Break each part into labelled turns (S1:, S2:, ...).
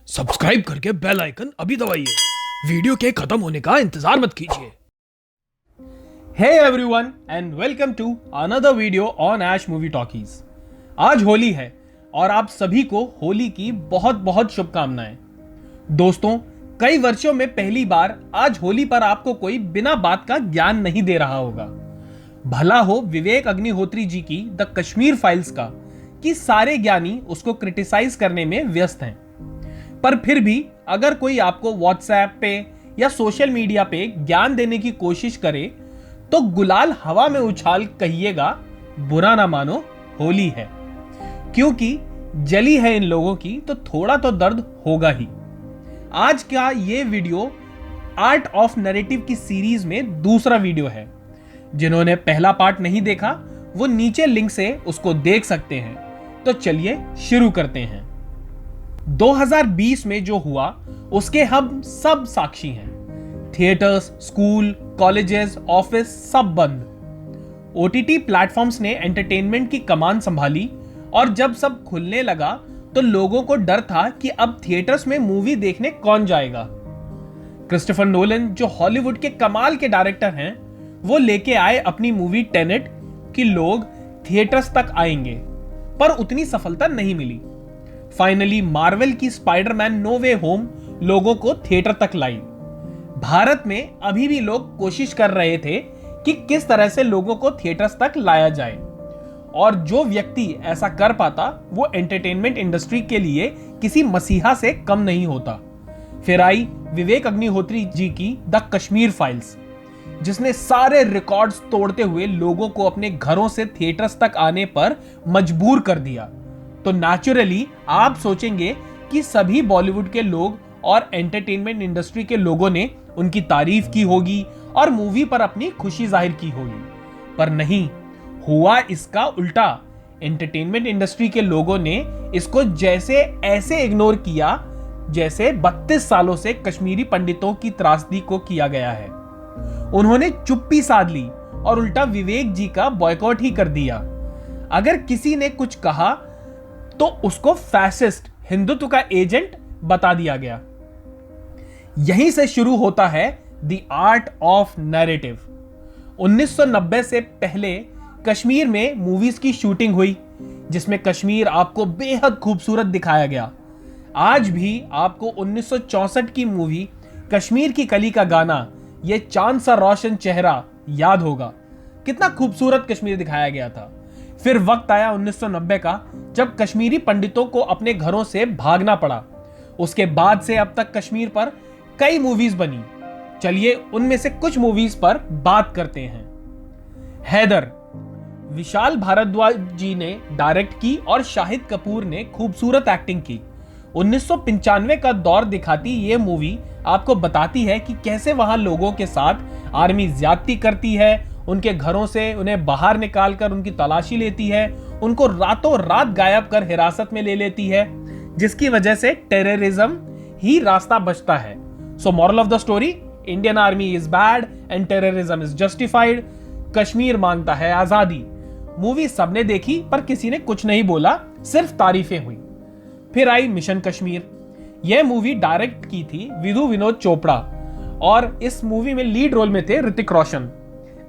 S1: Subscribe करके bell icon अभी दबाइए। वीडियो के खत्म होने का इंतजार मत कीजिए।
S2: Hey everyone and welcome to another video on Ash Movie Talkies। आज होली है और आप सभी को होली की बहुत बहुत शुभकामनाएं। दोस्तों, कई वर्षों में पहली बार आज होली पर आपको कोई बिना बात का ज्ञान नहीं दे रहा होगा। भला हो विवेक अग्निहोत्री जी की द कश्मीर फाइल्स का कि सारे ज्ञानी उसको क्रिटिसाइज करने में व्यस्त हैं, पर फिर भी अगर कोई आपको व्हाट्सएप पे या सोशल मीडिया पे ज्ञान देने की कोशिश करे तो गुलाल हवा में उछाल कहिएगा, बुरा ना मानो, होली है। क्योंकि जली है इन लोगों की तो थोड़ा तो दर्द होगा ही। आज का ये वीडियो आर्ट ऑफ नैरेटिव की सीरीज में दूसरा वीडियो है। जिन्होंने पहला पार्ट नहीं देखा वो नीचे लिंक से उसको देख सकते हैं। तो चलिए शुरू करते हैं। 2020 में जो हुआ उसके हम सब साक्षी हैं। थिएटर्स, स्कूल, कॉलेजेस, ऑफिस सब बंद। ओटीटी प्लेटफॉर्म्स ने एंटरटेनमेंट की कमान संभाली और जब सब खुलने लगा तो लोगों को डर था कि अब थिएटर्स में मूवी देखने कौन जाएगा। क्रिस्टोफर नोलन, जो हॉलीवुड के कमाल के डायरेक्टर हैं, वो लेके आए अपनी मूवी टेनेट कि लोग थिएटर्स तक आएंगे, पर उतनी सफलता नहीं मिली। फाइनली मार्वल की स्पाइडरमैन नो वे होम लोगों को थिएटर तक लाई। भारत में अभी भी लोग कोशिश कर रहे थे कि किस तरह से लोगों को थिएटर्स तक लाया जाए, और जो व्यक्ति ऐसा कर पाता वो एंटरटेनमेंट इंडस्ट्री के लिए किसी मसीहा से कम नहीं होता। फिर आई विवेक अग्निहोत्री जी की द कश्मीर फाइल्स, जिसने सारे रिकॉर्ड्स तोड़ते हुए लोगों को अपने घरों से थिएटर्स तक आने पर मजबूर कर दिया। तो नेचुरली आप सोचेंगे कि सभी बॉलीवुड के लोग और एंटरटेनमेंट इंडस्ट्री के लोगों ने उनकी तारीफ की होगी और मूवी पर अपनी खुशी जाहिर की होगी, पर नहीं, हुआ इसका उल्टा। एंटरटेनमेंट इंडस्ट्री के लोगों ने इसको जैसे ऐसे इग्नोर किया जैसे 32 सालों से कश्मीरी पंडितों की त्रासदी को किया गया है। उन्होंने चुप्पी साध ली और उल्टा विवेक जी का बॉयकॉट ही कर दिया। अगर किसी ने कुछ कहा तो उसको फैसिस्ट, हिंदुत्व का एजेंट बता दिया गया। यहीं से शुरू होता है द आर्ट ऑफ नैरेटिव। 1990 से पहले कश्मीर में मूवीज की शूटिंग हुई, जिसमें कश्मीर आपको बेहद खूबसूरत दिखाया गया। आज भी आपको 1964 की मूवी कश्मीर की कली का गाना, ये चांद सा रोशन चेहरा, याद होगा। कितना खूबसूरत कश्मीर दिखाया गया था। फिर वक्त आया 1990 का, जब कश्मीरी पंडितों को अपने घरों से भागना पड़ा। उसके बाद से अब तक कश्मीर पर कई मूवीज बनी। चलिए उनमें से कुछ मूवीज पर बात करते हैं। हैदर, विशाल भारद्वाज जी ने डायरेक्ट की और शाहिद कपूर ने खूबसूरत एक्टिंग की। 1995 का दौर दिखाती ये मूवी आपको बताती है कि कैसे वहां लोगों के साथ आर्मी ज्यादती करती है, उनके घरों से उन्हें बाहर निकालकर उनकी तलाशी लेती है, उनको रातों रात गायब कर हिरासत में ले लेती है, जिसकी वजह से टेररिज्म ही रास्ता बचता है। So moral of the story, Indian army is bad and terrorism is justified. Kashmir मांगता है आजादी। मूवी सबने देखी पर किसी ने कुछ नहीं बोला, सिर्फ तारीफें हुई। फिर आई मिशन कश्मीर। यह मूवी डायरेक्ट की थी विधु विनोद चोपड़ा और इस मूवी में लीड रोल में थे ऋतिक रोशन।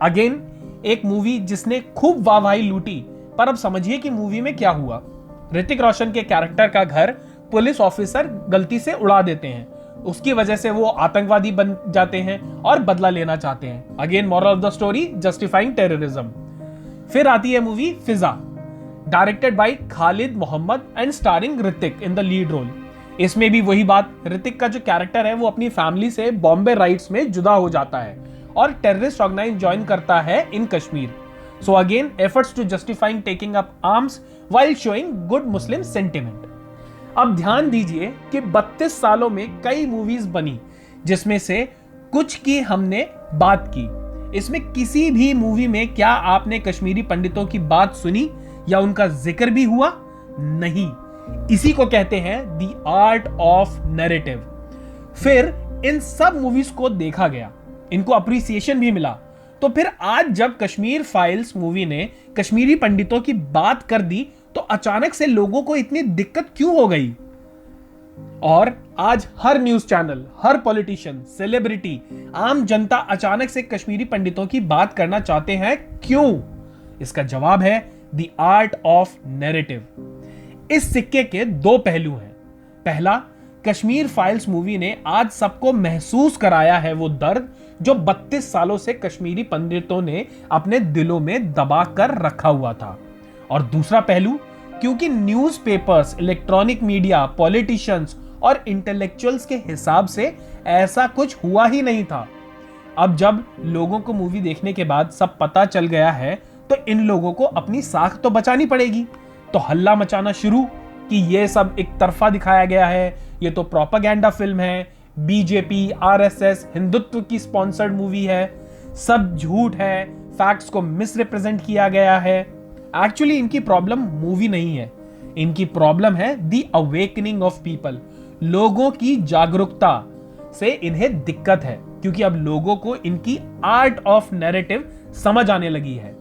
S2: अगेन एक मूवी जिसने खूब वाहवाही लूटी, पर अब समझिए कि मूवी में क्या हुआ। ऋतिक रोशन के कैरेक्टर का घर पुलिस ऑफिसर गलती से उड़ा देते हैं, उसकी वजह से वो आतंकवादी बन जाते हैं और बदला लेना चाहते हैं। Again moral of the story, justifying terrorism. फिर आती है movie Fiza, directed by Khalid Mohammed and starring Hrithik in the lead role. इसमें भी वही बात, ऋतिक का जो कैरेक्टर है वो अपनी फैमिली से बॉम्बे राइट्स में जुदा हो जाता है और टेररिस्ट ऑर्गेनाइज ज्वाइन करता है in Kashmir. So again efforts to justifying taking up arms while showing good Muslim sentiment. अब ध्यान दीजिए कि 32 सालों में कई मूवीज बनी, जिसमें से कुछ की हमने बात की। इसमें किसी भी मूवी में क्या आपने कश्मीरी पंडितों की बात सुनी या उनका जिक्र भी हुआ? नहीं। इसी को कहते हैं द आर्ट ऑफ नैरेटिव। फिर इन सब मूवीज को देखा गया, इनको अप्रिसिएशन भी मिला। तो फिर आज जब कश्मीर फाइल्स मूवी ने कश्मीरी पंडितों की बात कर दी तो अचानक से लोगों को इतनी दिक्कत क्यों हो गई? और आज हर न्यूज चैनल, हर पॉलिटिशियन, सेलिब्रिटी, आम जनता अचानक से कश्मीरी पंडितों की बात करना चाहते हैं। क्यों? इसका जवाब है द आर्ट ऑफ नैरेटिव। इस सिक्के के दो पहलू हैं। पहला, कश्मीर फाइल्स मूवी ने आज सबको महसूस कराया है वो दर्द जो 32 सालों से कश्मीरी पंडितों ने अपने दिलों में दबा कर रखा हुआ था। और दूसरा पहलू, क्योंकि न्यूज़पेपर्स, इलेक्ट्रॉनिक मीडिया, पॉलिटिशियंस और इंटेलेक्चुअल्स के हिसाब से ऐसा कुछ हुआ ही नहीं था। अब जब लोगों को मूवी देखने के बाद सब पता चल गया है तो इन लोगों को अपनी साख तो बचानी पड़ेगी। तो हल्ला मचाना शुरू कि ये सब एक तरफा दिखाया गया है, ये तो प्रोपेगेंडा फिल्म है, बीजेपी, आरएसएस, हिंदुत्व की स्पॉन्सर्ड मूवी है, सब झूठ है, फैक्ट्स को मिसरिप्रेजेंट किया गया है। एक्चुअली इनकी प्रॉब्लम मूवी नहीं है, इनकी प्रॉब्लम है द अवेकनिंग ऑफ पीपल। लोगों की जागरूकता से इन्हें दिक्कत है, क्योंकि अब लोगों को इनकी आर्ट ऑफ नैरेटिव समझ आने लगी है।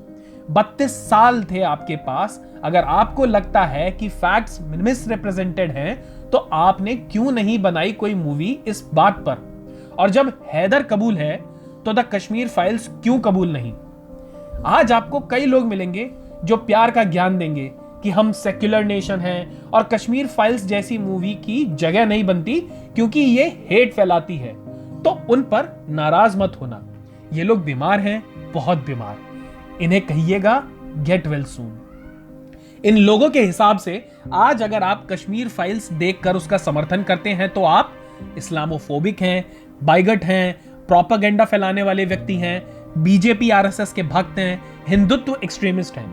S2: 32 साल थे आपके पास। अगर आपको लगता है कि फैक्ट्स मिसरिप्रेजेंटेड हैं तो आपने क्यों नहीं बनाई कोई मूवी इस बात पर? और जब हैदर कबूल है तो द कश्मीर फाइल्स क्यों कबूल नहीं? आज आपको कई लोग मिलेंगे जो प्यार का ज्ञान देंगे कि हम सेक्युलर नेशन हैं और कश्मीर फाइल्स जैसी मूवी की जगह नहीं बनती क्योंकि ये हेट फैलाती है। तो उन पर नाराज मत होना। ये लोग बीमार हैं, बहुत बीमार। इन्हें कहिएगा गेट वेल सून। इन लोगों के हिसाब से आज अगर आप कश्मीर फाइल्स देखकर उसका समर्थन करते हैं तो आप इस्लामोफोबिक हैं, बाइगट हैं, प्रोपेगेंडा फैलाने वाले व्यक्ति हैं, बीजेपी आरएसएस के भक्त हैं, हिंदुत्व एक्सट्रीमिस्ट हैं।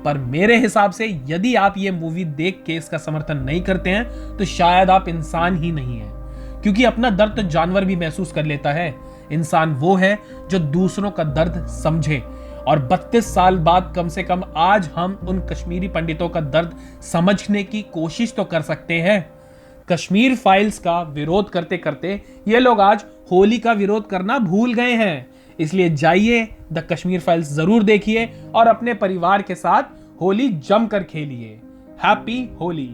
S2: पर मेरे हिसाब से यदि आप ये मूवी देख के इसका समर्थन नहीं करते हैं तो शायद आप इंसान ही नहीं हैं, क्योंकि अपना दर्द तो जानवर भी महसूस कर लेता है। इंसान वो है जो दूसरों का दर्द समझे। और 32 साल बाद कम से कम आज हम उन कश्मीरी पंडितों का दर्द समझने की कोशिश तो कर सकते हैं। कश्मीर फाइल्स का विरोध करते करते ये लोग आज होली का विरोध करना भूल गए हैं। इसलिए जाइए, द कश्मीर फाइल्स जरूर देखिए और अपने परिवार के साथ होली जमकर खेलिए। हैप्पी होली।